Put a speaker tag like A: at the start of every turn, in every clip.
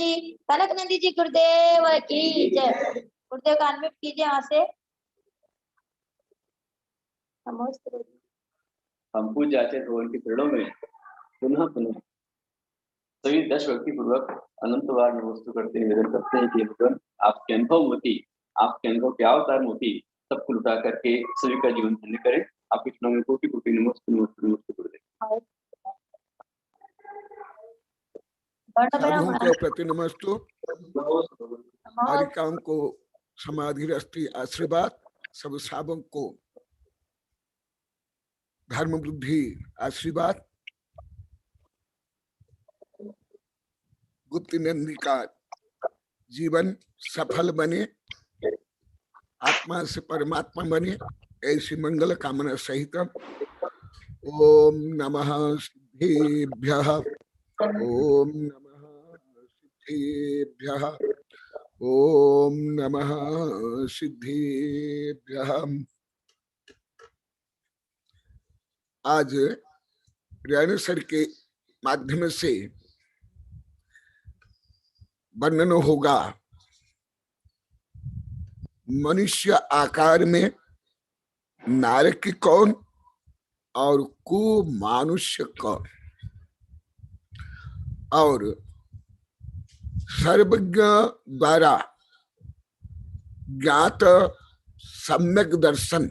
A: श्री कनक नंदी जी गुरुदेव की जय। गुरुदेव का अनम्यूट कीजिए वहां से।
B: हम पूज्य आचार्य भगवान के चरणों में पुनः पुनः सभी 10 व्यक्ति पूर्वक अनंत बार नमस्ते करते हैं, निवेदन करते हैं कि भगवान आपके अनुभव मोती, आपके अनुभव के अवतार मोती सबको लुटा करके सभी का जीवन धन्य करें। आपके चरणों में कोटि कोटि नमस्ते नमस्ते नमस्ते गुरुदेव।
C: साधुओं को प्रति नमस्तु, हरिकाम को समाधि रस्ती आशीर्वाद, सब सावक को धर्म वृद्धि आशीर्वाद। गुप्त नंदी का जीवन सफल बने, आत्मा से परमात्मा बने, ऐसी मंगल कामना सहित ओम नमः सिद्धेभ्यः, ओम नमः सिद्धेभ्यः, ओम नमः सिद्धेभ्यः। आज रेणुसर के माध्यम से वर्णन होगा मनुष्य आकार में नारक कौन और कुमानुष्य कौन, और सर्वज्ञ द्वारा ज्ञात सम्यक दर्शन,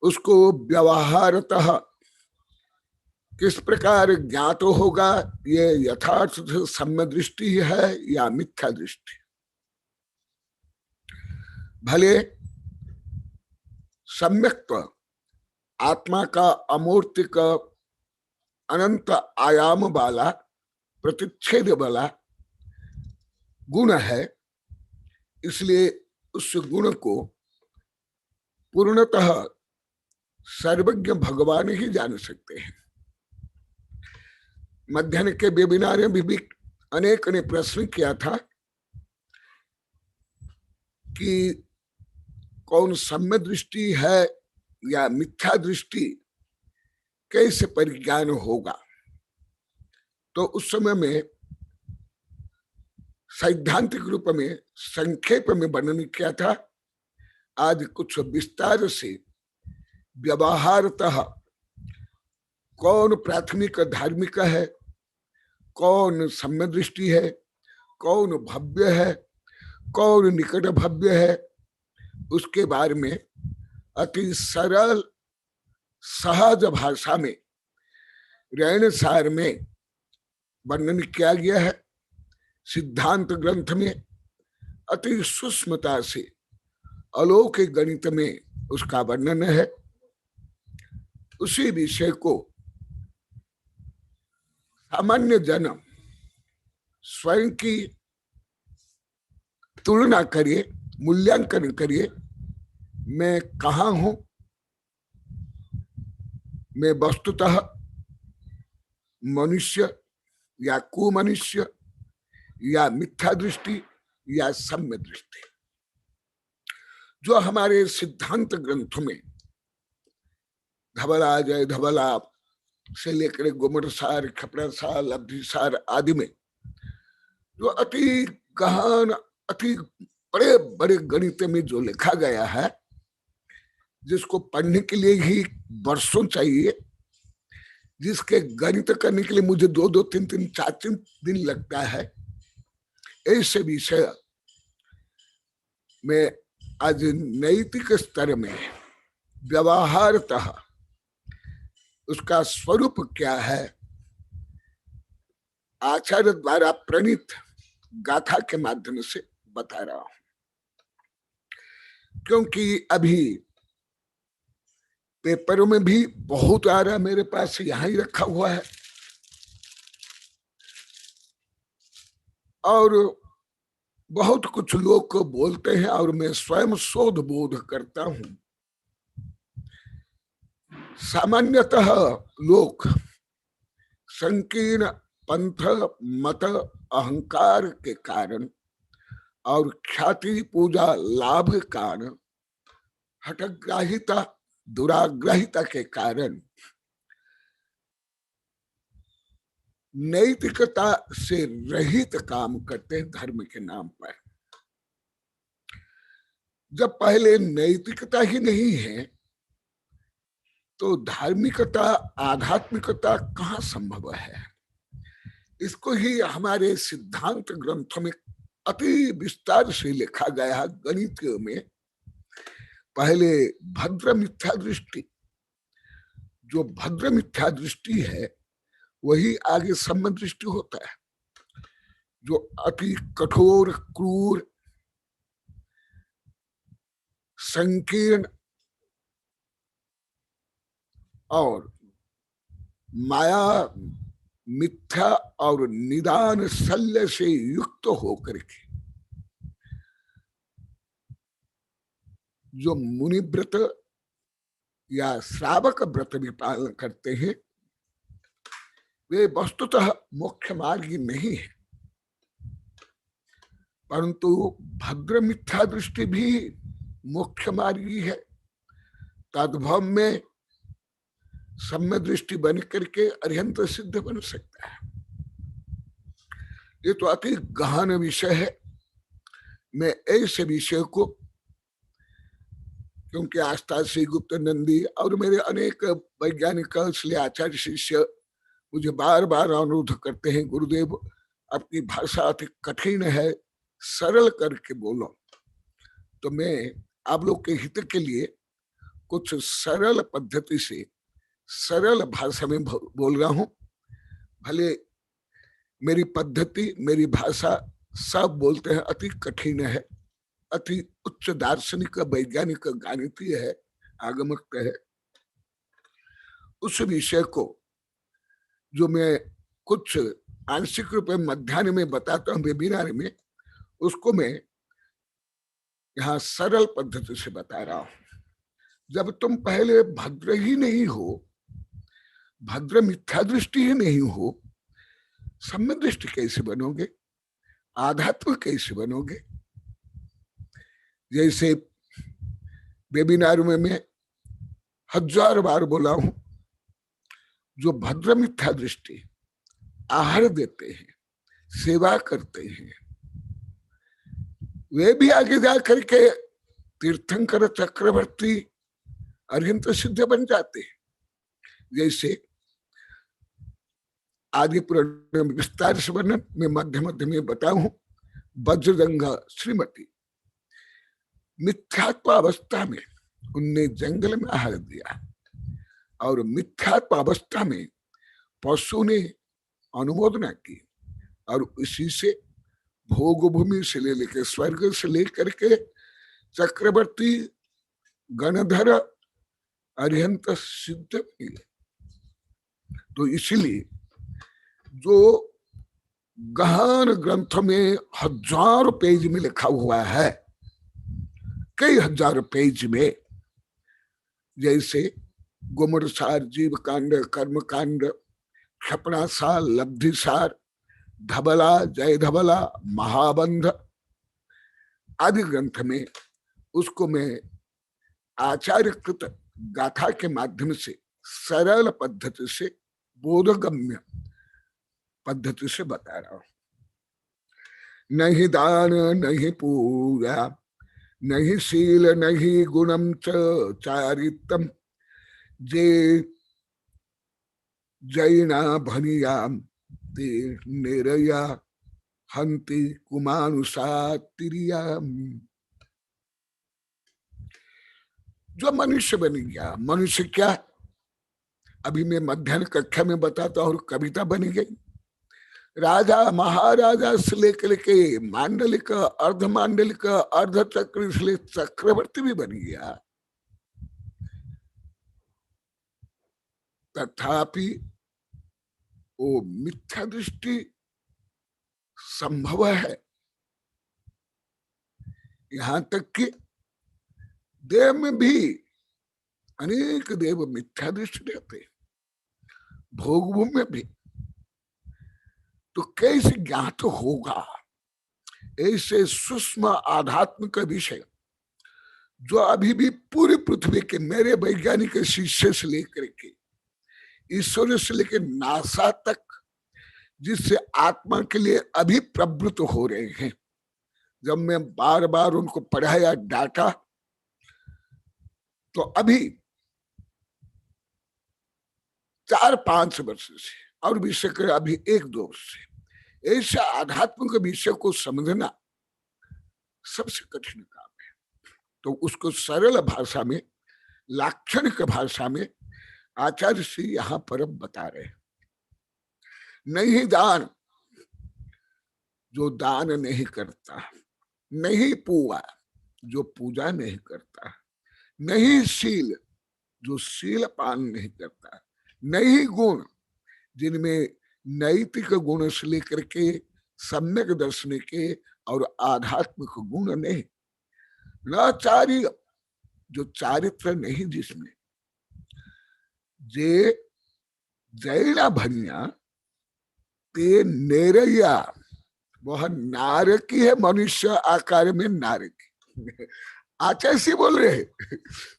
C: उसको व्यवहारतः किस प्रकार ज्ञात होगा, ये यथार्थ सम्य दृष्टि है या मिथ्या दृष्टि। भले सम्यक्त्व आत्मा का अमूर्तिक अनंत आयाम वाला प्रतिच्छेद वाला गुण है, इसलिए उस गुण को पूर्णतः सर्वज्ञ भगवान ही जान सकते हैं। मध्याह्न के वेबिनार में भी अनेक ने प्रश्न किया था कि कौन सम्य दृष्टि है या मिथ्या दृष्टि, कैसे परिज्ञान होगा। तो उस समय में सैद्धांतिक रूप में संक्षेप में वर्णन किया था। आज कुछ विस्तार से व्यवहारतः कौन प्राथमिक धार्मिक है, कौन सम्य दृष्टि है, कौन भव्य है, कौन निकट भव्य है, उसके बारे में अति सरल सहज भाषा में रेणुसार में वर्णन किया गया है। सिद्धांत ग्रंथ में अति सूक्ष्मता से अलौकिक गणित में उसका वर्णन है। उसी विषय को सामान्य जन स्वयं की तुलना करिए, मूल्यांकन करिए, मैं कहाँ हूं, मैं वस्तुतः मनुष्य या कुमनुष्य या मिथ्या दृष्टि या सम्य दृष्टि। जो हमारे सिद्धांत ग्रंथों में धवला जय धवला से लेकर गोमटसार, खपरासार, लब्धिसार आदि में जो अति गहन, अति बड़े बड़े गणित में जो लिखा गया है, जिसको पढ़ने के लिए ही वर्षों चाहिए, जिसके गणित करने के लिए मुझे 2-2, 3-3, 4-3 दिन लगता है, ऐसे विषय में आज नैतिक स्तर में व्यवहारतः उसका स्वरूप क्या है, आचार्य द्वारा प्रणीत गाथा के माध्यम से बता रहा हूं। क्योंकि अभी पेपरों में भी बहुत आ रहा है, मेरे पास यहां ही रखा हुआ है, और बहुत कुछ लोग को बोलते हैं और मैं स्वयं शोध बोध करता हूं। सामान्यतः लोग संकीर्ण पंथ मत अहंकार के कारण और ख्याति पूजा लाभ कारण हठग्राहिता दुराग्रहिता के कारण नैतिकता से रहित काम करते हैं धर्म के नाम पर। जब पहले नैतिकता ही नहीं है तो धार्मिकता, आध्यात्मिकता कहाँ संभव है। इसको ही हमारे सिद्धांत ग्रंथों में अति विस्तार से लिखा गया है। गणितियों में पहले भद्र मिथ्या दृष्टि, जो भद्र मिथ्या दृष्टि है वही आगे सम्यक दृष्टि होता है। जो अति कठोर, क्रूर, संकीर्ण और माया, मिथ्या और निदान शल्य से युक्त होकर के जो मुनि व्रत या श्रावक व्रत भी पालन करते हैं, वे वस्तुतः मोक्ष मार्गी नहीं है, परंतु भद्र मिथ्या दृष्टि भी मोक्ष मार्गी है। तद्भव में सम्य दृष्टि बन करके अरिहंत सिद्ध बन सकता है। ये तो अति गहन विषय है। मैं ऐसे विषय को, क्योंकि आस्था से गुप्त नंदी और मेरे अनेक वैज्ञानिक इसलिए आचार्य शिष्य मुझे बार बार अनुरोध करते हैं, गुरुदेव आपकी भाषा अति कठिन है, सरल करके बोलो। तो मैं आप लोग के हित के लिए कुछ सरल पद्धति से सरल भाषा में बोल रहा हूं। भले मेरी पद्धति, मेरी भाषा सब बोलते हैं अति कठिन है, अति उच्च दार्शनिक, वैज्ञानिक, गणितीय है, आगमक है। उस विषय को जो मैं कुछ आंशिक रूप में मध्याह्न में बताता हूं वेबिनार में, उसको मैं यहाँ सरल पद्धति से बता रहा हूं। जब तुम पहले भद्र ही नहीं हो, भद्र मिथ्या दृष्टि ही नहीं हो, सम्य दृष्टि कैसे बनोगे, आध्यात्म कैसे बनोगे। जैसे वेबिनार में मैं 1000 बार बोला हूं, जो भद्र मिथ्या दृष्टि आहार देते हैं, सेवा करते हैं, वे भी आगे जा करके तीर्थंकर, चक्रवर्ती, अरिहंत सिद्ध बन जाते हैं। जैसे आदि पुराण में विस्तार से वर्णन में मध्य मध्य में बताऊं। वज्रजंग श्रीमती मिथ्यात्व अवस्था में उनने जंगल में आहार दिया और मिथ्यात्व अवस्था में पशु ने अनुमोदना की और इसी से भोग भूमि से लेकर स्वर्ग से लेकर के चक्रवर्ती, गणधर, अरिहंत सिद्ध मिले। तो इसलिए जो गहन ग्रंथों में 1000 पेज में लिखा हुआ है, कई 1000 पेज में, जैसे गुमर सार, जीव कांड, कर्म कांड, क्षपणा सार, लब्धि सार, धबला, जय धबला, महाबंध आदि ग्रंथ में, उसको मैं आचार्यकृत गाथा के माध्यम से सरल पद्धति से, बोधगम्य पद्धति से बता रहा हूं। नहीं दान, नहीं पूजा, नहीं शील, नहीं गुणम च चारित्रम, जे जैना भनियाम ते निरया हंति कुमानुषा तिरियाम। जो मनुष्य बन गया, मनुष्य क्या, अभी मैं मध्याह्न कक्षा में बताता और कविता बन गई। राजा महाराजा से लेकर के मांडलिक, अर्ध मांडलिक, अर्ध चक्र, इसलिए चक्रवर्ती भी बन गया। तथापि वो मिथ्या दृष्टि संभव है। यहां तक कि देव में भी अनेक देव मिथ्या दृष्टि रहते हैं, भोगभूमि में भी। तो कैसे ज्ञात होगा ऐसे सूक्ष्म आध्यात्मिक विषय जो अभी भी पूरी पृथ्वी के मेरे वैज्ञानिक शिष्य से लेकर के ईश्वर से लेकर नासा तक जिससे आत्मा के लिए अभी प्रवृत्त हो रहे हैं। जब मैं बार बार उनको पढ़ाया, डांटा, तो अभी 4-5 वर्ष से, और विषय कर अभी 1-2 वर्ष से, ऐसा आध्यात्मिक विषय को समझना सबसे कठिन काम है। तो उसको सरल भाषा में, लाक्षणिक भाषा में आचार्य श्री यहाँ पर बता रहे हैं। नहीं दान, जो दान नहीं करता, नहीं पूजा, जो पूजा नहीं करता, नहीं शील, जो शील पान नहीं करता, नहीं गुण, जिनमें नैतिक गुण से लेकर के सम्यक दर्शन के और आध्यात्मिक गुण नहीं, न चार्य, जो चारित्र नहीं जिसमें, जे जैना भनिया ते नेरैया, वह नारकी है, मनुष्य आकार में नारकी। आचार्य से बोल रहे हैं,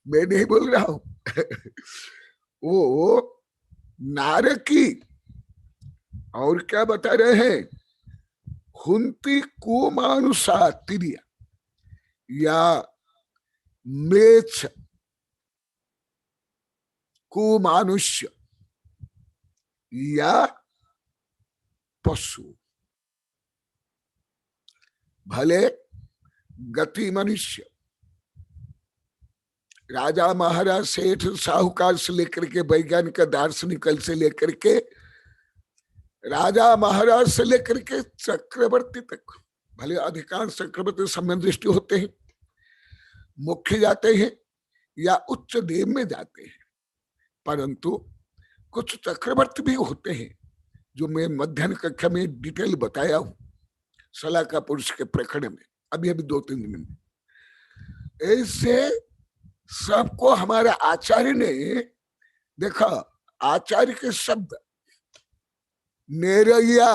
C: मैं नहीं बोल रहा हूं। वो नारकी, और क्या बता रहे हैं, हुंती कुमानुषा तिरिया, या म्लेच्छ कुमानुष्य, या पशु, भले गति मनुष्य, राजा महाराज सेठ साहूकार से लेकर के वैज्ञानिक दार्शनिक से लेकर के राजा महाराज से लेकर के चक्रवर्ती तक, भले अधिकांश चक्रवर्ती समय दृष्टि होते हैं, मुख्य जाते हैं या उच्च देव में जाते हैं, परंतु कुछ चक्रवर्ती भी होते हैं जो मैं मध्याह्न कक्षा में डिटेल बताया हूं, सलाका पुरुष के प्रकरण में, अभी 2-3 दिन में। ऐसे सबको हमारा आचार्य ने देखा, आचार्य के शब्द नेरैया,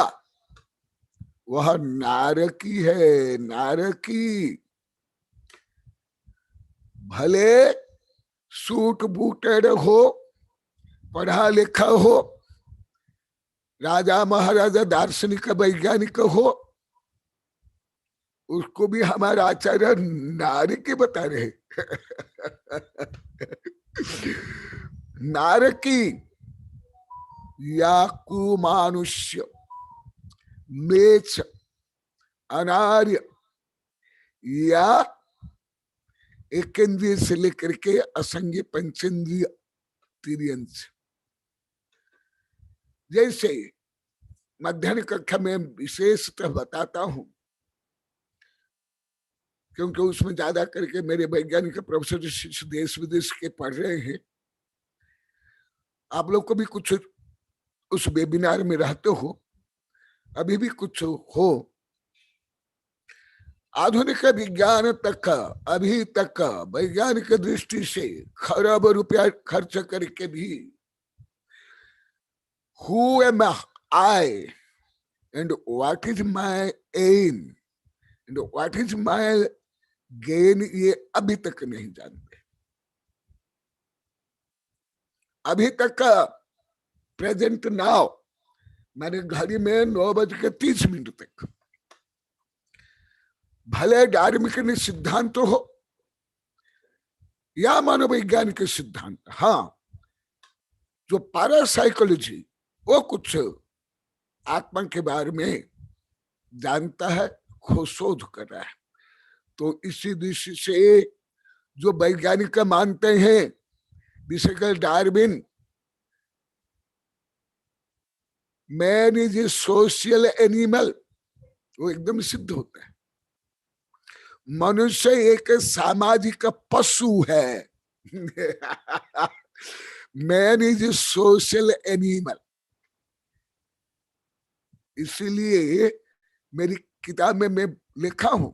C: वह नारकी है, नारकी, भले सूट बूटेड हो, पढ़ा लिखा हो, राजा महाराजा दार्शनिक वैज्ञानिक हो, उसको भी हमारा आचार्य नारकी बता रहे। नारकी या कुमानुष्य, मेच, अनार्य, या एकेंद्रिय से लेकर के असंज्ञ पंचेंद्रिय तिर्यंश। जैसे मध्याह्न कक्षा में विशेषतः बताता हूं, क्योंकि उसमें ज्यादा करके मेरे वैज्ञानिक प्रोफेसर शिष्य देश विदेश के पढ़ रहे हैं। आप लोग को भी कुछ उस वेबिनार में रहते हो, अभी भी कुछ हो। आधुनिक विज्ञान तक, अभी तक वैज्ञानिक दृष्टि से खरब रुपया खर्च करके भी Who am I and what is my aim and what is my gain, ये अभी तक नहीं जानते। अभी तक प्रेजेंट नाउ, मैंने घड़ी में 9:30 तक, भले धार्मिक सिद्धांत हो या मनोवैज्ञानिक सिद्धांत, हाँ, जो पैरासाइकोलॉजी, वो कुछ आत्मा के बारे में जानता है, खोज कर रहा है। तो इसी दृष्टि से जो वैज्ञानिक मानते हैं, विशेषकर Darwin, man is a social animal, वो एकदम सिद्ध होता है। मनुष्य एक सामाजिक पशु है। Man is a social animal. इसीलिए मेरी किताब में मैं लिखा हूं,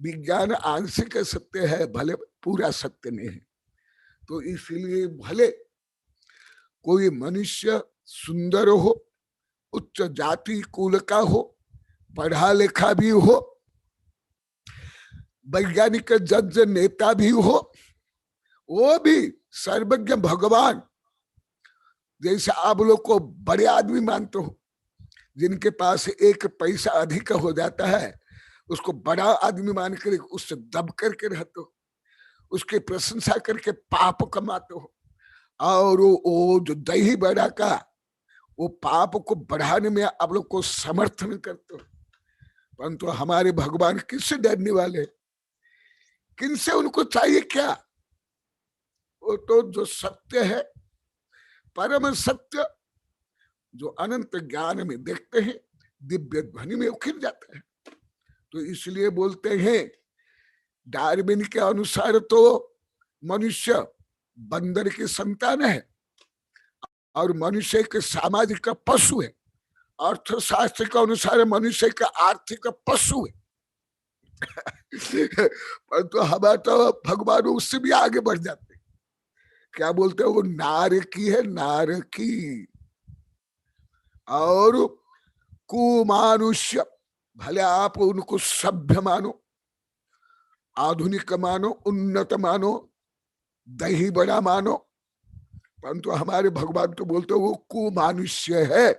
C: विज्ञान आंशिक सत्य है, भले पूरा सत्य नहीं है। तो इसलिए भले कोई मनुष्य सुंदर हो, उच्च जाति कुल का हो, पढ़ा लिखा भी हो, वैज्ञानिक जज नेता भी हो, वो भी सर्वज्ञ भगवान जैसे आप लोग को बड़े आदमी मानते हो, जिनके पास एक पैसा अधिक हो जाता है उसको बड़ा आदमी मान कर उससे दब करके रहते हो, उसकी प्रशंसा करके पाप कमाते हो, और वो जो दही बड़ा का वो पाप को बढ़ाने में आप लोग को समर्थन करते हो। परंतु हमारे भगवान किससे डरने वाले, किनसे उनको चाहिए क्या? वो तो जो सत्य है, परम सत्य, जो अनंत ज्ञान में देखते हैं, दिव्य ध्वनि में उखिर जाता है। तो इसलिए बोलते हैं डार्विन के अनुसार तो मनुष्य बंदर की संतान है और मनुष्य एक सामाजिक पशु है। अर्थशास्त्र के अनुसार मनुष्य का आर्थिक पशु है। परंतु हमारा तो भगवान उससे भी आगे बढ़ जाते, क्या बोलते हैं, वो नारकी है, नारकी। और कुमानुष्य, भले आप उनको सभ्य मानो, आधुनिक मानो, उन्नत मानो, दही बड़ा मानो, परंतु हमारे भगवान तो बोलते वो कुमानुष्य है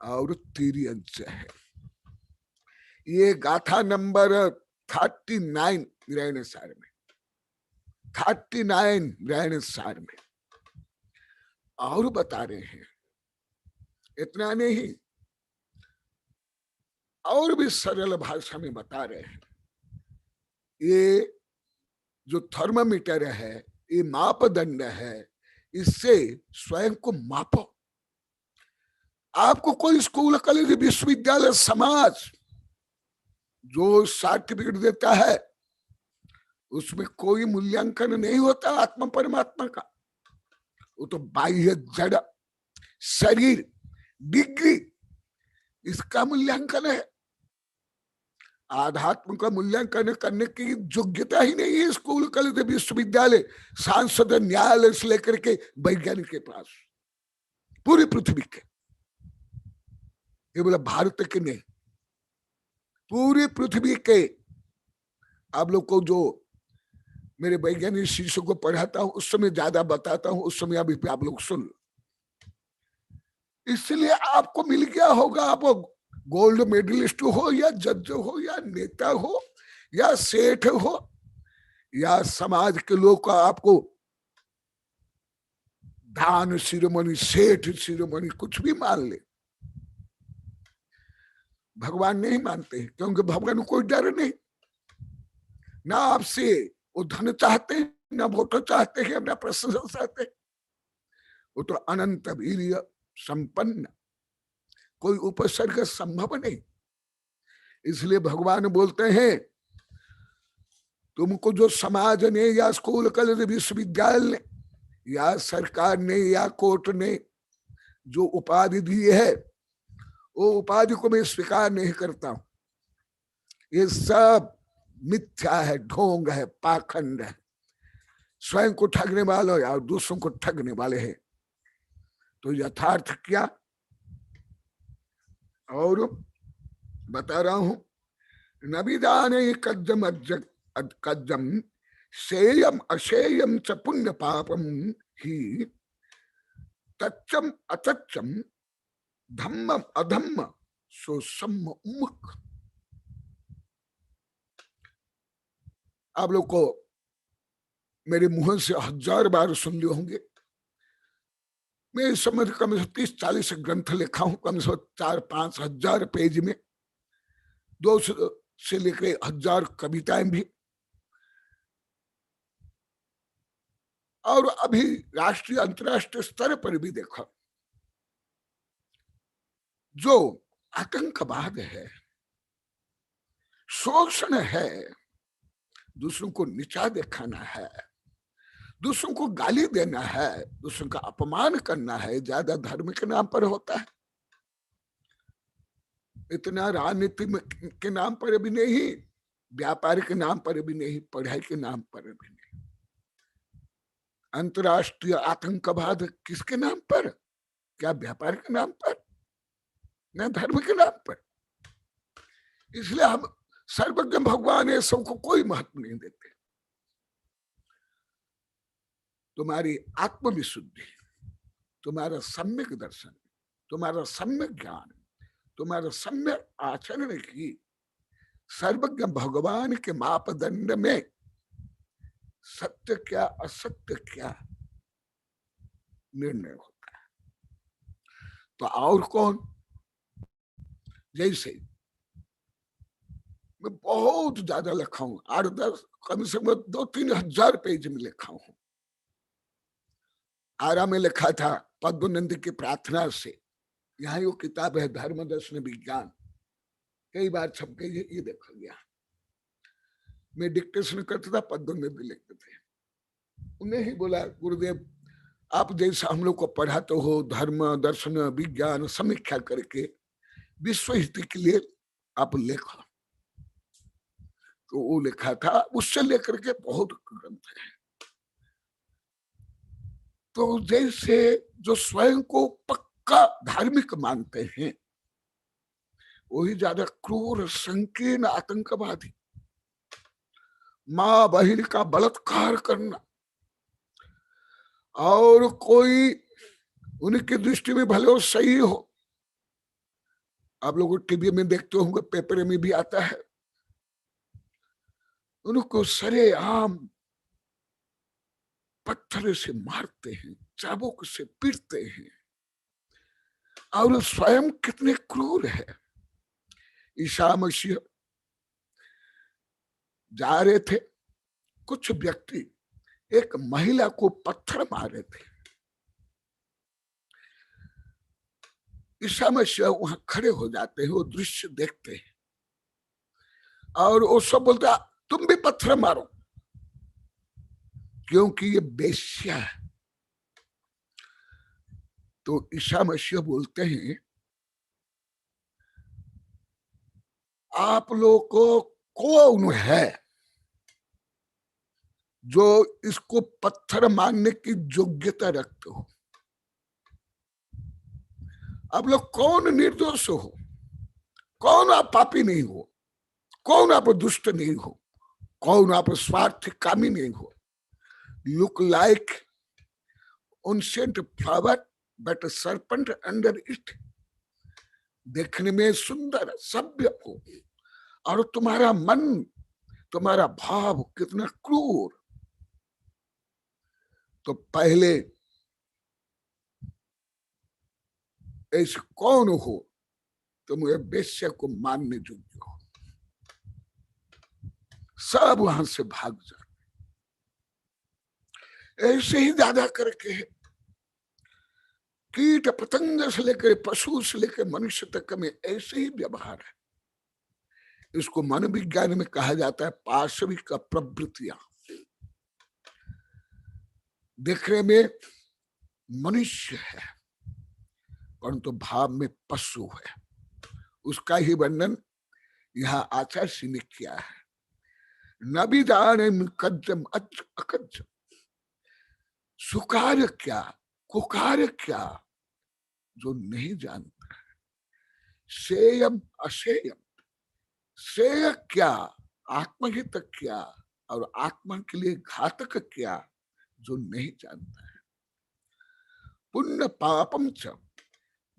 C: और तिर्यंश है। ये गाथा नंबर 39 ग्रहण सार में, 39 ग्रहण सार में और बता रहे हैं। इतना नहीं, और भी सरल भाषा में बता रहे हैं। ये जो थर्मामीटर है, ये मापदंड है, इससे स्वयं को मापो। आपको कोई स्कूल, कॉलेज, विश्वविद्यालय, समाज जो सर्टिफिकेट देता है उसमें कोई मूल्यांकन नहीं होता आत्मा परमात्मा का। वो तो बाह्य जड़ शरीर, डिग्री, इसका मूल्यांकन है। आध्यात्म का मूल्यांकन करने की योग्यता ही नहीं है स्कूल, कॉलेज, विश्वविद्यालय, सांसद, न्यायालय से लेकर के वैज्ञानिक के पास, पूरी पृथ्वी के। ये बोला भारत के नहीं, पूरी पृथ्वी के। आप लोग को जो मेरे वैज्ञानिक शिष्यों को पढ़ाता हूं उस समय ज्यादा बताता हूं, उस समय अभी आप लोग सुन लो। इसलिए आपको मिल गया होगा, आप गोल्ड मेडलिस्ट हो या जज हो या नेता हो या सेठ हो या समाज के लोग का आपको दान शिरोमणि, सेठ शिरोमणि कुछ भी मान ले, भगवान नहीं मानते, क्योंकि भगवान को कोई डर नहीं। ना आपसे वो धन चाहते हैं, ना वोट चाहते हैं, ना प्रशंसा चाहते हैं। वो तो अनंत वीर्य संपन्न, कोई उपसर्ग संभव नहीं। इसलिए भगवान बोलते हैं तुमको जो समाज ने या स्कूल, कॉलेज, विश्वविद्यालय ने या सरकार ने या कोर्ट ने जो उपाधि दी है, वो उपाधि को मैं स्वीकार नहीं करता हूं। ये सब मिथ्या है, ढोंग है, पाखंड है, स्वयं को ठगने वाले या दूसरों को ठगने वाले हैं। तो यथार्थ क्या, और बता रहा हूं, नविदाने कज्जम कज्जम शेयम अशेयम च पुण्य पापम ही तच्चम अतच्चम धम्मम अधम्म सो सम्म उम्मुख। आप लोग को मेरे मुंह से 1000 बार सुन लिए होंगे। मैं इस समय कम से 30-40 ग्रंथ लिखा हूं, कम से 4-5 हजार पेज में, 200 से लेकर 1000 कविताएं भी। और अभी राष्ट्रीय अंतर्राष्ट्रीय स्तर पर भी देखा, जो आतंकवाद है, शोषण है, दूसरों को नीचा दिखाना है, दूसरों को गाली देना है, दूसरों का अपमान करना है, ज्यादा धर्म के नाम पर होता है। इतना राजनीति के नाम पर भी नहीं, व्यापार के नाम पर भी नहीं, पढ़ाई के नाम पर भी नहीं। अंतरराष्ट्रीय आतंकवाद किसके नाम पर? क्या व्यापार के नाम पर? न धर्म के नाम पर। इसलिए हम सर्वज्ञ भगवान ये सबको कोई महत्व नहीं देते। तुम्हारी आत्मविशुद्धि, तुम्हारा सम्यक दर्शन, तुम्हारा सम्यक ज्ञान, तुम्हारा सम्यक आचरण की सर्वज्ञ भगवान के मापदंड में सत्य क्या असत्य क्या निर्णय होता है। तो और कौन, जैसे मैं बहुत ज्यादा लिखा हूं, 8-10 कम से कम 2-3 हजार पेज में लिखा हूं। आरा में लिखा था पद्मनंद की प्रार्थना से, यहाँ वो किताब है धर्म दर्शन विज्ञान, कई बार छप गई है, ये देखा गया। मैं डिक्टेशन करता था, पद्मनंद लिखते थे। उन्हें ही बोला गुरुदेव आप जैसा हम लोग को पढ़ाते हो धर्म दर्शन विज्ञान समीक्षा करके विश्व हित के लिए आप लेखो। तो वो लिखा था, उससे लेकर के बहुत ग्रंथ है। तो जैसे जो स्वयं को पक्का धार्मिक मानते हैं वही ज्यादा क्रूर संकीर्ण आतंकवादी, माँ बहन का बलात्कार करना, और कोई उनकी दृष्टि में भले वो सही हो, आप लोग टीवी में देखते होंगे, पेपर में भी आता है, उनको सरेआम पत्थर से मारते हैं, चाबुक से पीटते हैं, और स्वयं कितने क्रूर है। ईसा मसीह जा रहे थे, कुछ व्यक्ति एक महिला को पत्थर मारे थे। ईसा मसीह वहां खड़े हो जाते हैं, वो दृश्य देखते हैं और वो सब बोलता तुम भी पत्थर मारो, क्योंकि ये बेश्या है। तो ईसा मसीह बोलते हैं आप लोग को कौन है जो इसको पत्थर मारने की योग्यता रखते हो? आप लोग कौन निर्दोष हो? कौन आप पापी नहीं हो? कौन आप दुष्ट नहीं हो? कौन आप स्वार्थ कामी नहीं हो? Look like unsent flower but serpent under it. देखने में सुंदर सभ्य हो और तुम्हारा मन, तुम्हारा भाव कितना क्रूर। तो पहले ऐसे कौन हो तुम ये बेश्या को मानने योग्य हो? सब वहां से भाग जाते। ऐसे ही ज्यादा करके कीट पतंग से लेकर पशु से लेकर मनुष्य तक में ऐसे ही व्यवहार है। इसको मन विज्ञान में कहा जाता है पाशविक प्रवृत्तियां। देखने में मनुष्य है परंतु भाव में पशु है। उसका ही वर्णन यहाँ आचार्य ने किया है। नबी जाने कज्जम अकज्जम, सुकार क्या कुकार क्या जो नहीं जानता है, सेयम असेयम, सेय क्या आत्महित क्या और आत्मा के लिए घातक क्या जो नहीं जानता है। पुण्य पापम च,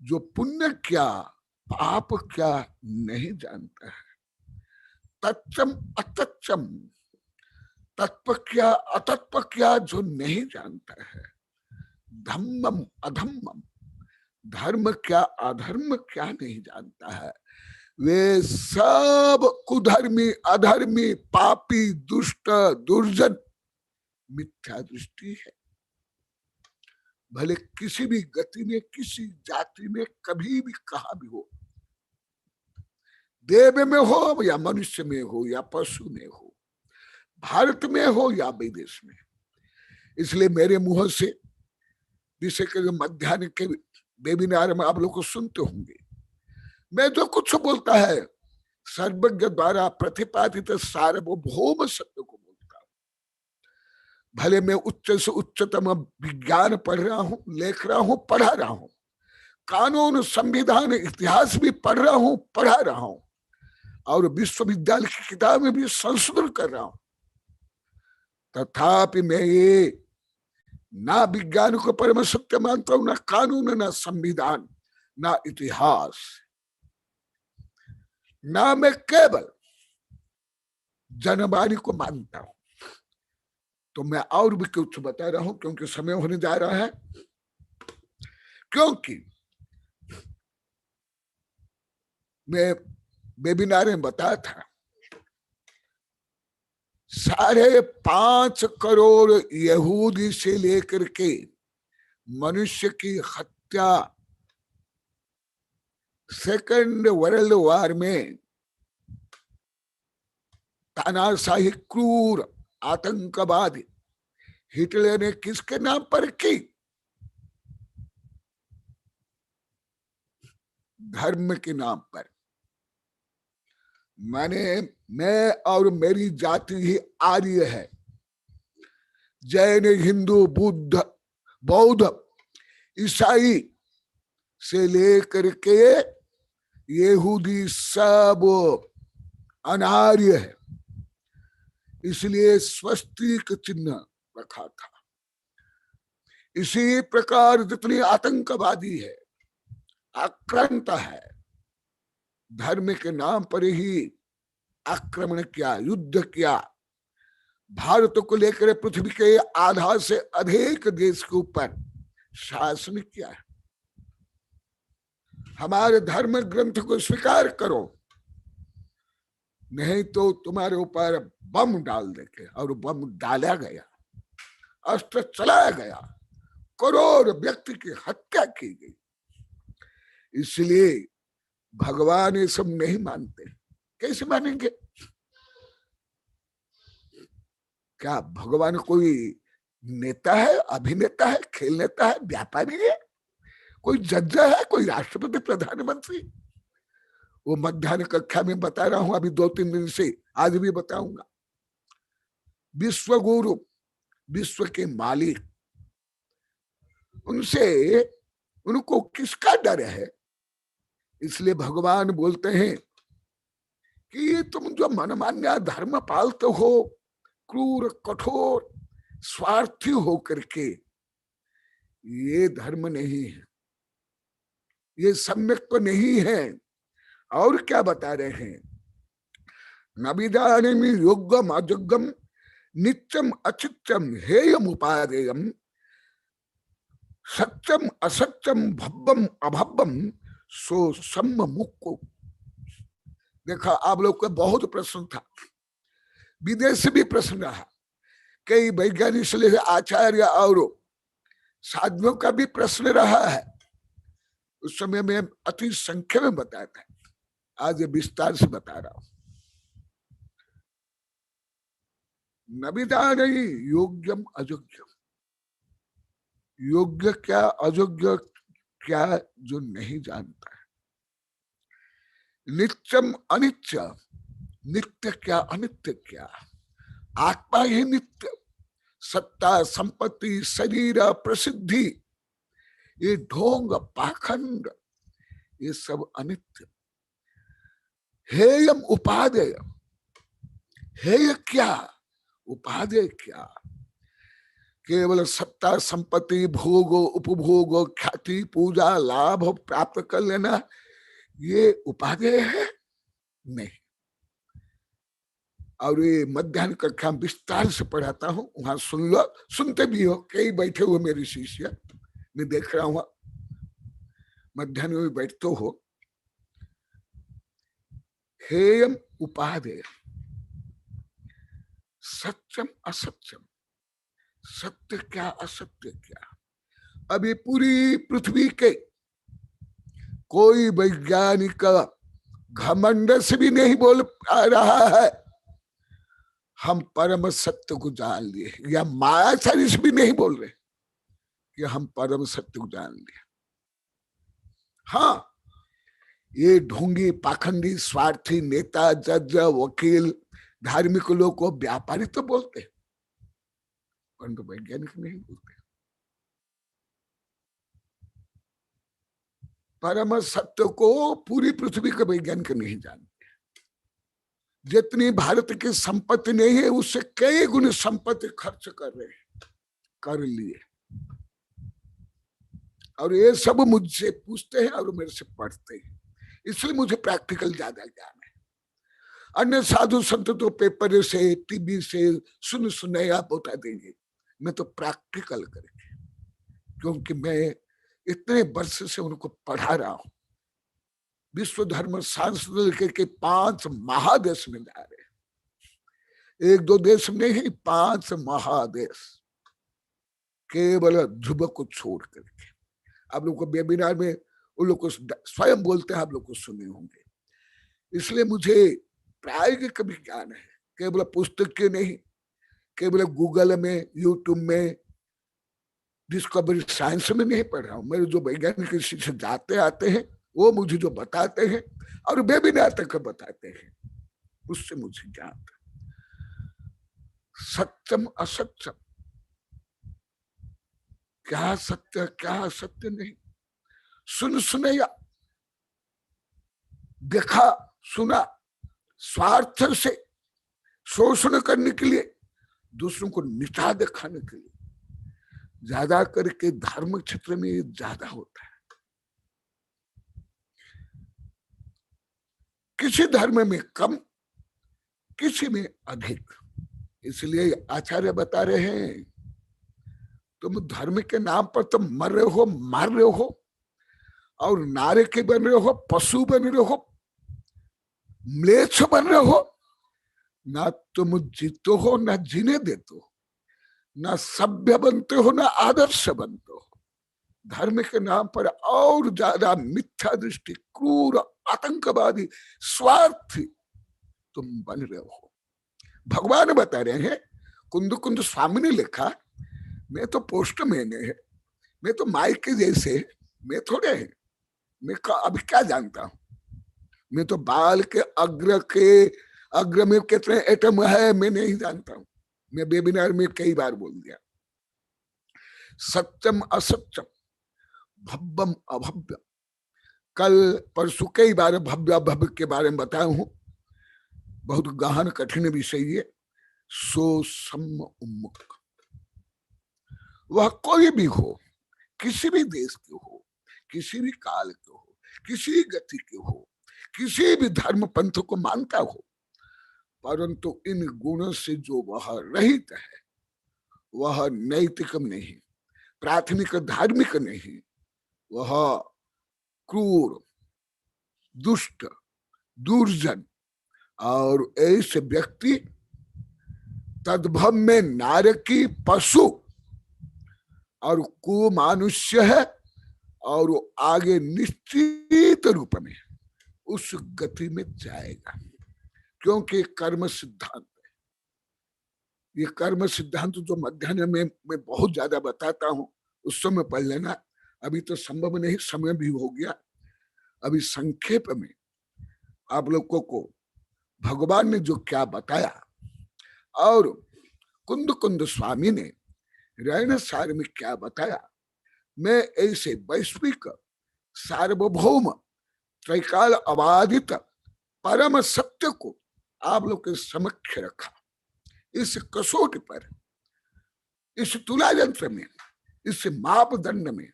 C: जो पुण्य क्या पाप क्या नहीं जानता है। तत्वम अतत्वम, तत्व क्या अतत्व क्या जो नहीं जानता है। धम्मम अधम्मम, धर्म क्या अधर्म क्या नहीं जानता है। वे सब कुधर्मी अधर्मी पापी दुष्ट दुर्जन मिथ्या दृष्टि है। भले किसी भी गति में किसी जाति में कभी भी कहा भी हो, देव में हो या मनुष्य में हो या पशु में हो, भारत में हो या विदेश में। इसलिए मेरे मुंह से जिसे के मध्याह्न के वेबिनार में आप लोग को सुनते होंगे, मैं जो कुछ बोलता है सर्वज्ञ द्वारा प्रतिपादित सार्वभौम सत्य को बोलता हूं। भले मैं उच्च से उच्चतम विज्ञान पढ़ रहा हूं, लिख रहा हूं, पढ़ा रहा हूं, कानून संविधान इतिहास भी पढ़ रहा हूं, पढ़ा रहा हूं, और विश्वविद्यालय की किताब में भी संशोधन कर रहा हूं, तथापि मैं ये ना विज्ञान को परम सत्य मानता हूं, ना कानून, ना संविधान, ना इतिहास। ना मैं केवल जनवाणी को मानता हूं। तो मैं और भी कुछ बता रहा हूं क्योंकि समय होने जा रहा है। क्योंकि मैं वेबिनार में बताया था 5.5 करोड़ यहूदी से लेकर के मनुष्य की हत्या सेकंड वर्ल्ड वॉर में तानाशाही क्रूर आतंकवादी हिटलर ने किसके नाम पर की? धर्म के नाम पर। मैं और मेरी जाति ही आर्य है। जैन, हिंदू, बुद्ध, बौद्ध, ईसाई से लेकर के यहूदी सब अनार्य है। इसलिए स्वस्तिक चिन्ह रखा था। इसी प्रकार जितनी आतंकवादी है, आक्रांत है, धर्म के नाम पर ही आक्रमण किया, युद्ध किया। भारत को लेकर पृथ्वी के आधा से अधिक देश के ऊपर शासन किया है। हमारे धर्म ग्रंथ को स्वीकार करो, नहीं तो तुम्हारे ऊपर बम डाल देंगे। और बम डाला गया, अस्त्र चलाया गया, करोड़ व्यक्ति की हत्या की गई। इसलिए भगवान ये सब नहीं मानते। कैसे मानेंगे? क्या भगवान कोई नेता है, अभिनेता है, खेल नेता है, व्यापारी है, कोई जज है, कोई राष्ट्रपति, प्रधानमंत्री? वो मध्याह्न कक्षा में बता रहा हूं, अभी 2-3 दिन से, आज भी बताऊंगा। विश्व गुरु, विश्व के मालिक, उनसे उनको किसका डर है? इसलिए भगवान बोलते हैं कि तुम जो मनमान्य धर्म पालते हो, क्रूर, कठोर, स्वार्थी हो करके, ये धर्म नहीं है, ये सम्यक तो नहीं है। और क्या बता रहे हैं? नविदानमि योग्यम अयोग्यम नित्यम अचित्यम हेयम उपादेयम सत्यम असत्यम भव्यम अभव्यम सो सम्मुक्को। देखा, आप लोग का बहुत प्रश्न था, विदेश से भी प्रश्न रहा, कई वैज्ञानिक से लेकर आचार्य और साधुओं का भी प्रश्न रहा है। उस समय में अति संख्या में बताया था, आज विस्तार से बता रहा हूं। नविदा नहीं योग्यम अयोग्यम, योग्य क्या अयोग्य क्या जो नहीं जानता है। नित्यम अनित्य, नित्य क्या अनित्य क्या, आत्मा ही नित्य। सत्ता, संपत्ति, शरीर, प्रसिद्धि, ये ढोंग, पाखंड, ये सब अनित्य। हेयम उपादेय, हेय क्या, उपादेय क्या? केवल सत्ता, संपत्ति, भोग, उपभोग, ख्याति, पूजा, लाभ प्राप्त कर लेना, ये उपादेय है? नहीं। और ये मध्याह्न कक्षा विस्तार से पढ़ाता हूं, वहां सुन लो, सुनते भी हो। कई बैठे हुए मेरे शिष्य, मैं देख रहा हूं मध्याह्न में बैठते हो। हेयम उपादेय, सत्यम असत्यम, सत्य क्या असत्य क्या। अभी पूरी पृथ्वी के कोई वैज्ञानिक घमंड से भी नहीं बोल पा रहा है हम परम सत्य को जान लिए, या मायाचारी से भी नहीं बोल रहे कि हम परम सत्य को जान लिए। हाँ, ये ढोंगी, पाखंडी, स्वार्थी नेता, जज, वकील, धार्मिक लोग को व्यापारी तो बोलते हैं, परंतु वैज्ञानिक नहीं बोलते। परम सत्य को पूरी पृथ्वी के वैज्ञानिक नहीं जानते। जितनी भारत की संपत्ति नहीं है, उससे कई गुना संपत्ति खर्च कर रहे हैं, कर लिए। और ये सब मुझसे पूछते हैं और मेरे से पढ़ते हैं, इसलिए मुझे प्रैक्टिकल ज्यादा ज्ञान है। अन्य साधु संत तो पेपर से, टीवी से सुने आप बता देंगे, मैं तो प्रैक्टिकल करेंगे, क्योंकि मैं इतने वर्ष से उनको पढ़ा रहा हूं। विश्व धर्म शास्त्र के 5 महादेश में जा रहे हैं, 1-2 देश में ही 5 महादेश, केवल ध्रुव को छोड़ करके। आप लोग को वेबिनार में उन लोग को स्वयं बोलते हैं, आप लोग को सुने होंगे। इसलिए मुझे प्रायोगिक भी ज्ञान है, केवल पुस्तक के नहीं, केवल गूगल में, यूट्यूब में, डिस्कवरी साइंस में नहीं पढ़ रहा हूं। मेरे जो वैज्ञानिक शिक्षक जाते आते हैं वो मुझे जो बताते हैं और वेबिनार तक बताते हैं, उससे मुझे ज्ञान। सत्यम असत्यम, क्या सत्य क्या असत्य नहीं, सुनया, देखा सुना, स्वार्थ से शोषण करने के लिए, दूसरों को नीचा दिखाने के लिए, ज्यादा करके धर्म क्षेत्र में ज्यादा होता है। किसी धर्म में कम, किसी में अधिक। इसलिए आचार्य बता रहे हैं, तुम धर्म के नाम पर तुम मर रहे हो, मार रहे हो, और नारे के बन रहे हो, पशु बन रहे हो, म्लेच्छ बन रहे हो। ना तुम जीतो हो, ना जीने देते हो, ना सभ्य बनते हो, ना आदर्श बनते हो। धर्म के नाम पर और ज्यादा मिथ्या दृष्टि, क्रूर, आतंकवादी, स्वार्थी तुम बन रहे हो। भगवान बता रहे हैं, कुंद कुंद स्वामी ने लिखा, मैं तो पोस्टमैन है, मैं तो माइक के जैसे, मैं थोड़े है, मैं अभी क्या जानता हूं, मैं तो बाल के अग्र में कितने एटम है मैं नहीं जानता हूं। मैं वेबिनार में कई बार बोल दिया, सत्यम असत्यम, भव्यम अभव्य। कल परसों कई बार भव्य भव्य के बारे में बताया हूं, बहुत गहन कठिन विषय है। सो सम उन्मुख, वह कोई भी हो, किसी भी देश के हो, किसी भी काल के हो, किसी गति के हो, किसी भी धर्म पंथ को मानता हो, परंतु इन गुणों से जो वह रहित है, वह नैतिक नहीं, प्राथमिक धार्मिक नहीं, वह क्रूर, दुष्ट, दुर्जन और ऐसे व्यक्ति तद्भव में नारकी, पशु और कुमानुष्य है, और वो आगे निश्चित रूप में उस गति में जाएगा, क्योंकि कर्म सिद्धांत है। ये कर्म सिद्धांत जो मध्याह्न में मैं बहुत ज्यादा बताता हूं, उस समय पढ़ लेना, अभी तो संभव नहीं, समय भी हो गया। अभी संक्षेप में आप लोगों को भगवान ने जो क्या बताया, और कुंद कुंद स्वामी ने रहन सार में क्या बताया, मैं ऐसे वैश्विक सार्वभौम त्रैकाल अबाधित परम सत्य को आप लोग के समक्ष रखा। इस कसौटी पर, इस तुला यंत्र में, इस मापदंड में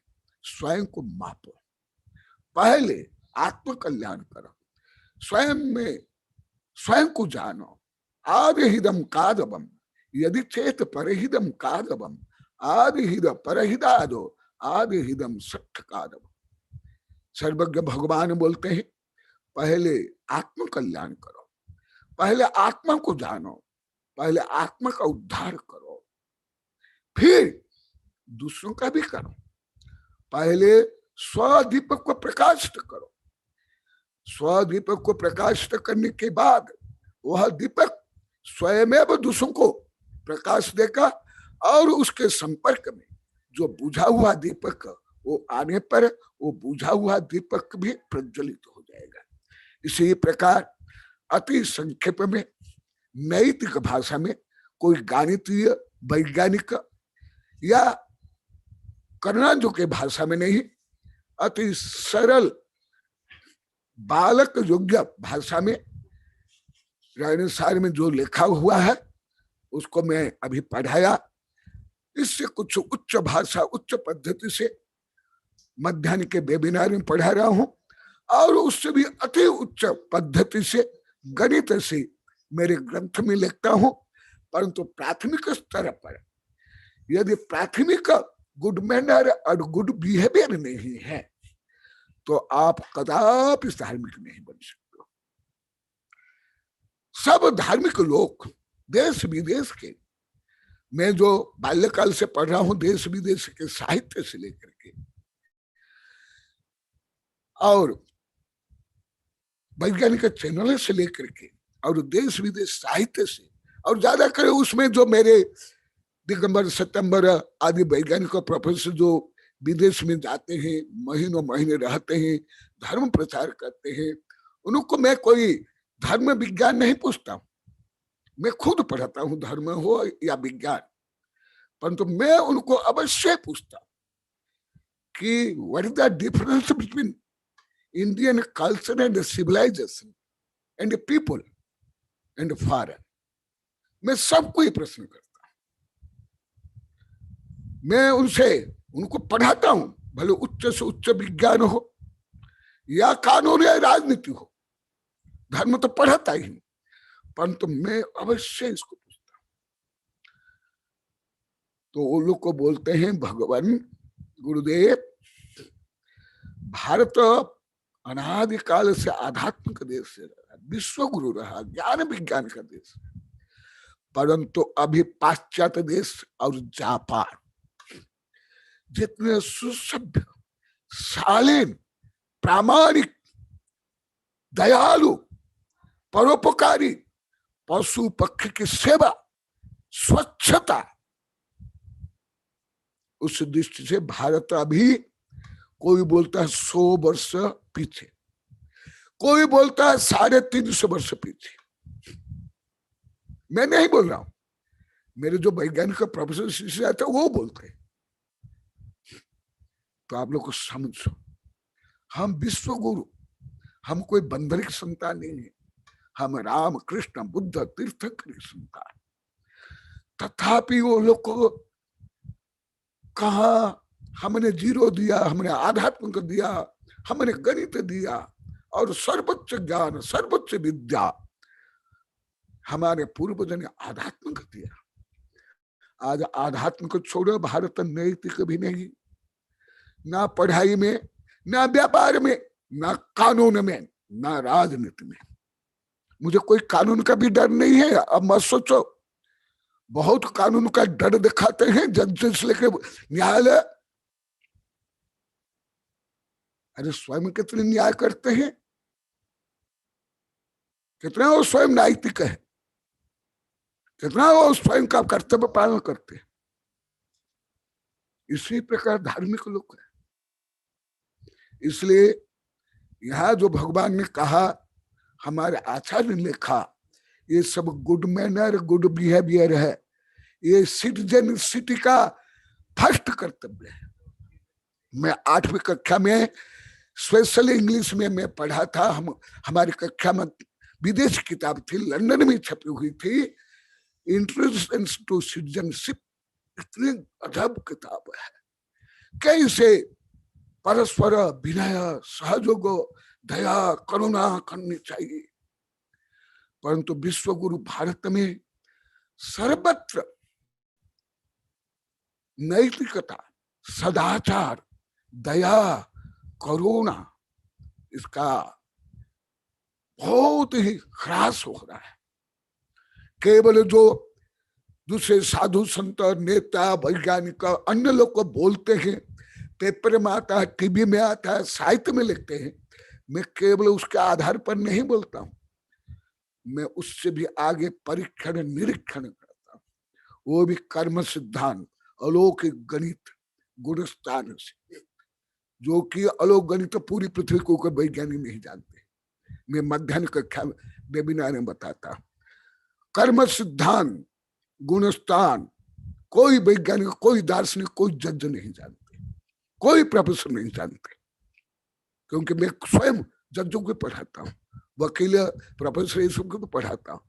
C: स्वयं को मापो। पहले आत्म कल्याण करो, स्वयं में स्वयं को जानो। आदिहिदम कादवम यदि चेत परहिदम कादवम, आदिहिद परहिदादो आदिहिदम सत्य कादवम। सर्वज्ञ भगवान बोलते हैं, पहले आत्म कल्याण करो, पहले आत्मा को जानो, पहले आत्मा का उद्धार करो, फिर दूसरों का भी करो। पहले स्वदीपक को प्रकाशित करो, स्वदीपक को प्रकाशित करने के बाद वह दीपक स्वयं दूसरों को प्रकाश देगा, और उसके संपर्क में जो बुझा हुआ दीपक, वो आने पर वो बुझा हुआ दीपक भी प्रज्वलित हो जाएगा। इसी प्रकार अति संक्षेप में, नैतिक भाषा में, कोई गणितीय, वैज्ञानिक या कर्णाजों के भाषा में नहीं, अति सरल बालक योग्य भाषा में रायनसार में जो लिखा हुआ है उसको मैं अभी पढ़ाया। इससे कुछ उच्च भाषा, उच्च पद्धति से मध्याह्न के वेबिनार में पढ़ा रहा हूं, और उससे भी अति उच्च पद्धति से गणित से मेरे ग्रंथ में लिखता हूं, परंतु प्राथमिक स्तर पर यदि प्राथमिक गुड मैनर और गुड बिहेवियर नहीं है तो आप कदापि धार्मिक नहीं बन सकते। सब धार्मिक लोग देश विदेश के, मैं जो बाल्यकाल से पढ़ रहा हूं देश विदेश के साहित्य से लेकर के और वैज्ञानिक चैनल से लेकर के और देश विदेश साहित्य से, और ज्यादा करे उसमें जो मेरे दिगंबर सितंबर आदि वैज्ञानिक प्रोफेसर जो विदेश में जाते हैं, महीनों महीने रहते हैं, धर्म प्रचार करते हैं, उनको मैं कोई धर्म विज्ञान नहीं पूछता हूं। मैं खुद पढ़ाता हूं, धर्म हो या विज्ञान, परंतु मैं उनको अवश्य पूछता हूं कि what is the difference between Indian culture and civilisation and people and foreign. मैं सबको ही प्रश्न करता हूं, मैं उनको पढ़ाता हूं, भले उच्च से उच्च विज्ञान हो या कानून या राजनीति हो, धर्म तो पढ़ाता ही, परंतु मैं अवश्य इसको पूछता हूं। तो वो लोग को बोलते हैं भगवान गुरुदेव, भारत अनादिकाल से आध्यात्मिक देश से रहा, विश्व गुरु रहा, ज्ञान विज्ञान का देश, परंतु अभी पाश्चात्य देश और जापान जितने सुसभ्य, शालीन, प्रामाणिक, दयालु, परोपकारी, पशु पक्षी की सेवा, स्वच्छता, उस दृष्टि से भारत अभी कोई बोलता है 100 वर्ष पीछे, कोई बोलता है 350 वर्ष पीछे। मैं नहीं बोल रहा हूं, मेरे जो वैज्ञानिक प्रोफेसर शिष्य आते हैं वो बोलते हैं। तो आप लोग को समझो, हम विश्व गुरु, हम कोई बंदर की संतान नहीं है, हम राम कृष्ण बुद्ध तीर्थंकर की संतान। तथापि वो लोग को कहा हमने जीरो दिया, हमने आध्यात्मिक दिया, हमने गणित दिया और सर्वोच्च ज्ञान सर्वोच्च विद्या हमारे पूर्वजों ने आध्यात्मिक दिया। आज आध्यात्मिक छोड़ो, भारत नैतिक भी नहीं, ना पढ़ाई में, ना व्यापार में, ना कानून में, ना राजनीति में। मुझे कोई कानून का भी डर नहीं है। अब मत सोचो बहुत कानून का डर दिखाते हैं जज से लेकर न्यायालय, अरे स्वयं कितने न्याय करते हैं, कितना वो स्वयं नैतिक है, कितना वो स्वयं का कर्तव्य पालन करते हैं। इसी प्रकार धार्मिक लोग हैं। इसलिए यहाँ जो भगवान ने कहा, हमारे आचार्य ने लिखा, ये सब गुड मैनर गुड बिहेवियर है, ये सिटीजन सिटी का फर्स्ट कर्तव्य है। मैं 8वीं कक्षा में स्पेशल इंग्लिश में मैं पढ़ा था। हमारी कक्षा में विदेशी किताब थी, लंदन में छपी हुई थी, इंट्रोडक्शन टू सिटीजनशिप। इतनी अजब किताब है, कैसे परस्पर विनय सहयोग दया करुणा करनी चाहिए। परंतु विश्व गुरु भारत में सर्वत्र नैतिकता, सदाचार, दया, करुणा, इसका बहुत ही ह्रास हो रहा है। केवल जो दूसरे साधु संत नेता वैज्ञानिक अन्य लोग को बोलते हैं, पेपर में आता है, टीवी में आता है, साहित्य में लिखते हैं, मैं केवल उसके आधार पर नहीं बोलता हूं, मैं उससे भी आगे परीक्षण निरीक्षण करता हूं, वो भी कर्म सिद्धांत, अलौकिक गणित, गुणस्थान से, जो कि अलौकिक गणित पूरी पृथ्वी को कोई वैज्ञानिक नहीं जानते। मैं मध्याह्न कक्षा वेबिनार में बताता हूं, कर्म सिद्धांत गुणस्थान कोई वैज्ञानिक, कोई दार्शनिक, कोई जज नहीं जानते, कोई प्रोफेसर नहीं जानते, क्योंकि मैं स्वयं जजों को पढ़ाता हूँ, वकील प्रोफेसर सबको तो पढ़ाता हूँ।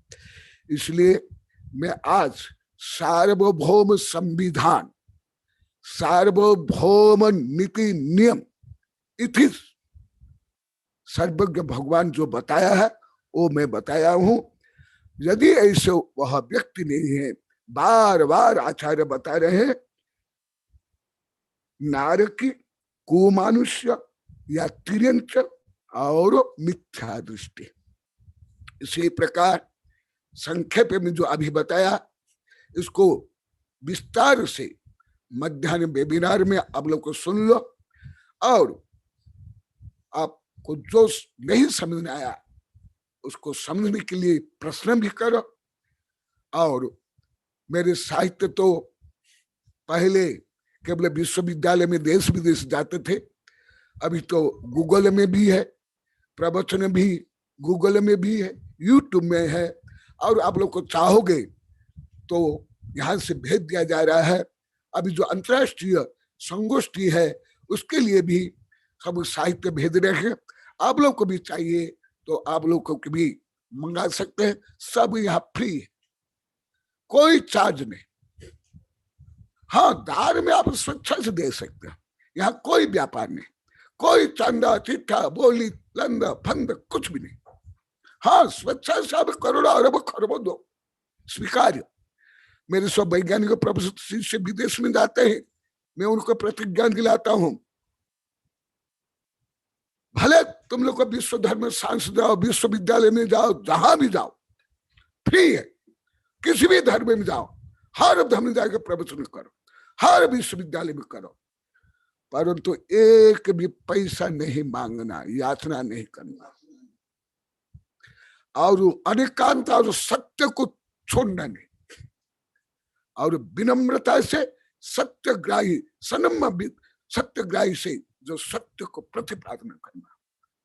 C: इसलिए मैं आज सार्वभौम संविधान, सार्वभौम नीति नियम, इथिक्स सर्वज्ञ भगवान जो बताया है वो मैं बताया हूं। यदि ऐसे वह व्यक्ति नहीं है, बार बार आचार्य बता रहे हैं, नारकी, कुमानुष्य या तिर्यंच और मिथ्या दृष्टि। इसी प्रकार संक्षेप में जो अभी बताया, इसको विस्तार से मध्याह्न वेबिनार में आप लोग को सुन लो, और आपको जो नहीं समझ में आया उसको समझने के लिए प्रश्न भी करो। और मेरे साहित्य तो पहले केवल विश्वविद्यालय में देश विदेश जाते थे, अभी तो गूगल में भी है, प्रवचन भी गूगल में भी है, यूट्यूब में है, और आप लोग को चाहोगे तो यहाँ से भेज दिया जा रहा है। अभी जो अंतर्राष्ट्रीय संगोष्ठी है उसके लिए भी सब साहित्य भेज रहे हैं। आप लोग को भी चाहिए तो आप लोग को भी मंगा सकते हैं, सब यहाँ फ्री है, कोई चार्ज नहीं। हाँ, दान में आप स्वेच्छा से दे सकते हैं, यहाँ कोई व्यापार नहीं, कोई चंदा चिट्ठा बोली लंद फंद कुछ भी नहीं। हाँ, स्वेच्छा से आप करोड़ों अरब खरबों दो, स्वीकार्य। मेरे सब वैज्ञानिक प्रोफेसर शिष्य विदेश में जाते हैं, मैं उनको प्रतिज्ञा दिलाता हूं, भले तुम लोग को विश्व धर्म सांस जाओ, विश्वविद्यालय में जाओ, जहां भी जाओ, फ्री है, किसी भी धर्म में जाओ, हर धर्म में जाकर प्रवचन करो, हर विश्वविद्यालय में करो, परंतु एक भी पैसा नहीं मांगना, याचना नहीं करना, और अनेकांत और सत्य को छोड़ना नहीं, और विनम्रता से सत्यग्राही सनम सत्यग्राही से जो सत्य को प्रतिपादन करना,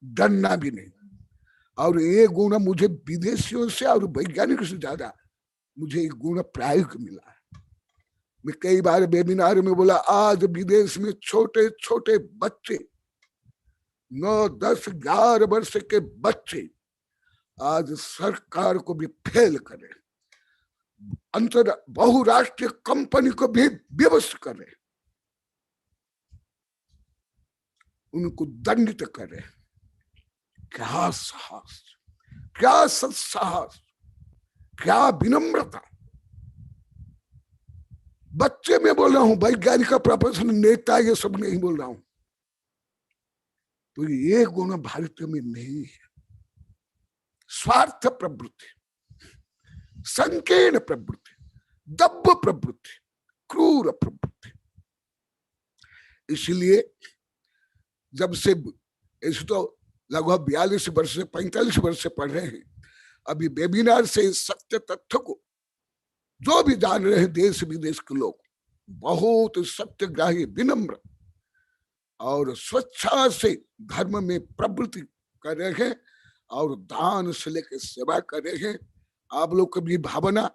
C: डरना भी नहीं। और ये गुण मुझे विदेशियों से और वैज्ञानिक से ज्यादा मुझे ये गुण प्रायोगिक मिला है। मैं कई बार वेबिनार में बोला, आज विदेश में छोटे छोटे बच्चे, 9, 10, 11 वर्ष के बच्चे आज सरकार को भी फेल करे, बहुराष्ट्रीय कंपनी को भी विवश करे, उनको दंडित करे। क्या साहस, क्या सत्साहस, क्या विनम्रता। बच्चे में बोल रहा हूं, वैज्ञानिक प्रोफेसर, नेता, ये सब नहीं बोल रहा हूं। तो ये गुण भारतीयों में नहीं है। स्वार्थ प्रवृत्ति, संकीर्ण प्रवृत्ति, दब्ब प्रवृत्ति, क्रूर प्रवृत्ति। इसलिए जब से ऐसे तो लगभग 42 वर्ष से 45 वर्ष से पढ़ रहे हैं, अभी वेबिनार से सत्य तथ्य को जो भी जान रहे हैं देश विदेश के लोग, बहुत सत्यग्राही, विनम्र और स्वेच्छा से धर्म में प्रवृत्ति कर रहे हैं, और दान से लेकर सेवा कर रहे हैं। आप लोग की भी भावना,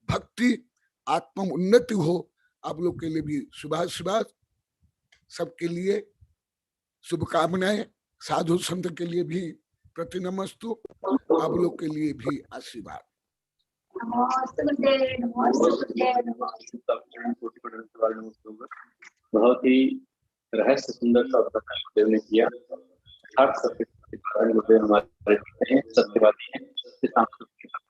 C: भक्ति, आत्म उन्नति हो, आप लोग के लिए भी शुभाशीर्वाद, सबके लिए शुभकामनाएं, साधु संत के लिए भी प्रति नमस्तु, आप लोग के लिए भी आशीर्वाद।
B: बहुत ही रहस्य सुंदर सा गुरुदेव ने किया। हर सत्य गुरुदेव हमारे सत्यवादी हैं।